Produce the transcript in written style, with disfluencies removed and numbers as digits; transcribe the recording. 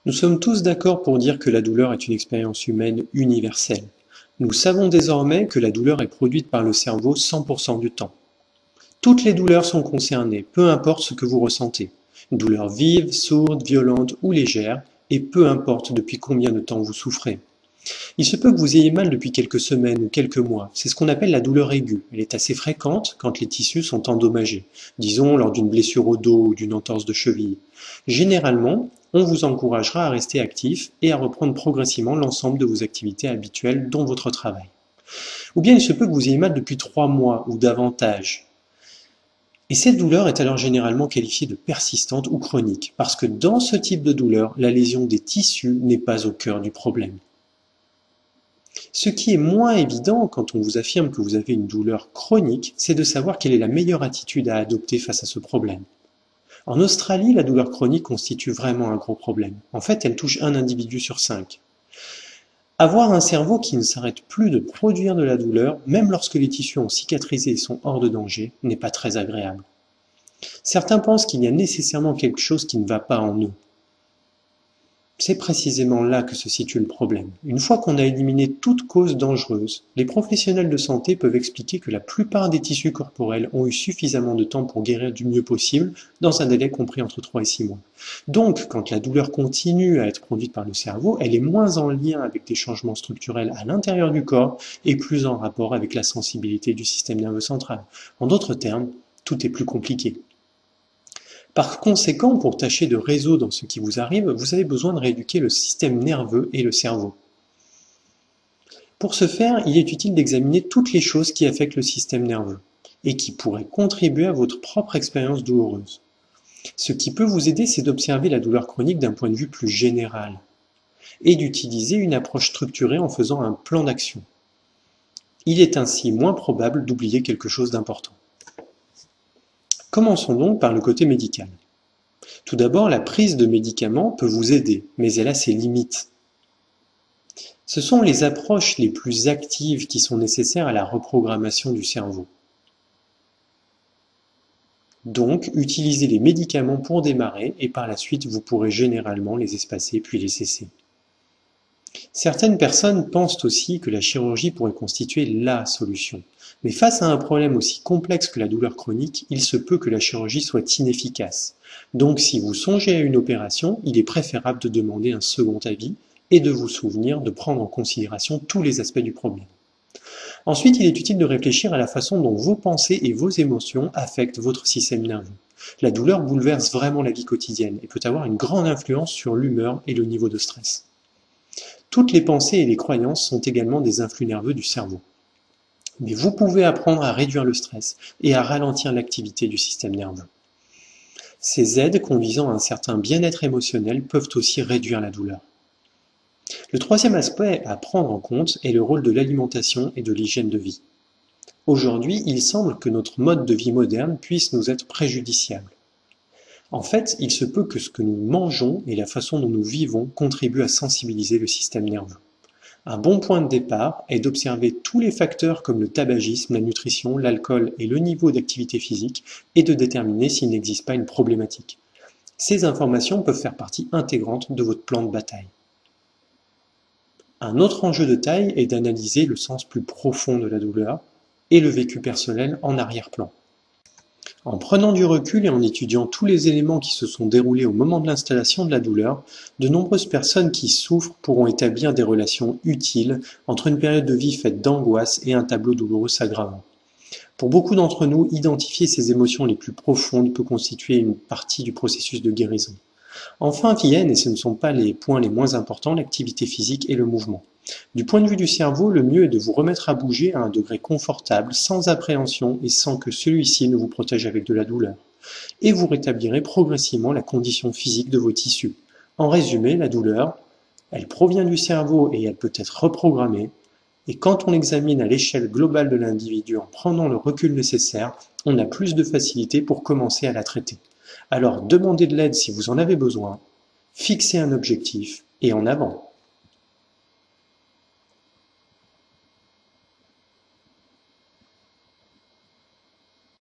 Nous sommes tous d'accord pour dire que la douleur est une expérience humaine universelle. Nous savons désormais que la douleur est produite par le cerveau 100% du temps. Toutes les douleurs sont concernées, peu importe ce que vous ressentez. Une douleur vive, sourde, violente ou légère, et peu importe depuis combien de temps vous souffrez. Il se peut que vous ayez mal depuis quelques semaines ou quelques mois. C'est ce qu'on appelle la douleur aiguë. Elle est assez fréquente quand les tissus sont endommagés, disons lors d'une blessure au dos ou d'une entorse de cheville. Généralement, on vous encouragera à rester actif et à reprendre progressivement l'ensemble de vos activités habituelles, dont votre travail. Ou bien il se peut que vous ayez mal depuis 3 mois ou davantage. Et cette douleur est alors généralement qualifiée de persistante ou chronique, parce que dans ce type de douleur, la lésion des tissus n'est pas au cœur du problème. Ce qui est moins évident quand on vous affirme que vous avez une douleur chronique, c'est de savoir quelle est la meilleure attitude à adopter face à ce problème. En Australie, la douleur chronique constitue vraiment un gros problème. En fait, elle touche un individu sur 5. Avoir un cerveau qui ne s'arrête plus de produire de la douleur, même lorsque les tissus ont cicatrisé et sont hors de danger, n'est pas très agréable. Certains pensent qu'il y a nécessairement quelque chose qui ne va pas en eux. C'est précisément là que se situe le problème. Une fois qu'on a éliminé toute cause dangereuse, les professionnels de santé peuvent expliquer que la plupart des tissus corporels ont eu suffisamment de temps pour guérir du mieux possible, dans un délai compris entre 3 et 6 mois. Donc, quand la douleur continue à être produite par le cerveau, elle est moins en lien avec des changements structurels à l'intérieur du corps et plus en rapport avec la sensibilité du système nerveux central. En d'autres termes, tout est plus compliqué. Par conséquent, pour tâcher de résoudre ce qui vous arrive, vous avez besoin de rééduquer le système nerveux et le cerveau. Pour ce faire, il est utile d'examiner toutes les choses qui affectent le système nerveux et qui pourraient contribuer à votre propre expérience douloureuse. Ce qui peut vous aider, c'est d'observer la douleur chronique d'un point de vue plus général et d'utiliser une approche structurée en faisant un plan d'action. Il est ainsi moins probable d'oublier quelque chose d'important. Commençons donc par le côté médical. Tout d'abord, la prise de médicaments peut vous aider, mais elle a ses limites. Ce sont les approches les plus actives qui sont nécessaires à la reprogrammation du cerveau. Donc, utilisez les médicaments pour démarrer et par la suite, vous pourrez généralement les espacer puis les cesser. Certaines personnes pensent aussi que la chirurgie pourrait constituer la solution. Mais face à un problème aussi complexe que la douleur chronique, il se peut que la chirurgie soit inefficace. Donc si vous songez à une opération, il est préférable de demander un second avis et de vous souvenir de prendre en considération tous les aspects du problème. Ensuite, il est utile de réfléchir à la façon dont vos pensées et vos émotions affectent votre système nerveux. La douleur bouleverse vraiment la vie quotidienne et peut avoir une grande influence sur l'humeur et le niveau de stress. Toutes les pensées et les croyances sont également des influx nerveux du cerveau. Mais vous pouvez apprendre à réduire le stress et à ralentir l'activité du système nerveux. Ces aides conduisant à un certain bien-être émotionnel peuvent aussi réduire la douleur. Le troisième aspect à prendre en compte est le rôle de l'alimentation et de l'hygiène de vie. Aujourd'hui, il semble que notre mode de vie moderne puisse nous être préjudiciable. En fait, il se peut que ce que nous mangeons et la façon dont nous vivons contribuent à sensibiliser le système nerveux. Un bon point de départ est d'observer tous les facteurs comme le tabagisme, la nutrition, l'alcool et le niveau d'activité physique et de déterminer s'il n'existe pas une problématique. Ces informations peuvent faire partie intégrante de votre plan de bataille. Un autre enjeu de taille est d'analyser le sens plus profond de la douleur et le vécu personnel en arrière-plan. En prenant du recul et en étudiant tous les éléments qui se sont déroulés au moment de l'installation de la douleur, de nombreuses personnes qui souffrent pourront établir des relations utiles entre une période de vie faite d'angoisse et un tableau douloureux s'aggravant. Pour beaucoup d'entre nous, identifier ces émotions les plus profondes peut constituer une partie du processus de guérison. Enfin viennent, et ce ne sont pas les points les moins importants, l'activité physique et le mouvement. Du point de vue du cerveau, le mieux est de vous remettre à bouger à un degré confortable, sans appréhension et sans que celui-ci ne vous protège avec de la douleur. Et vous rétablirez progressivement la condition physique de vos tissus. En résumé, la douleur, elle provient du cerveau et elle peut être reprogrammée. Et quand on l'examine à l'échelle globale de l'individu en prenant le recul nécessaire, on a plus de facilité pour commencer à la traiter. Alors demandez de l'aide si vous en avez besoin, fixez un objectif et en avant.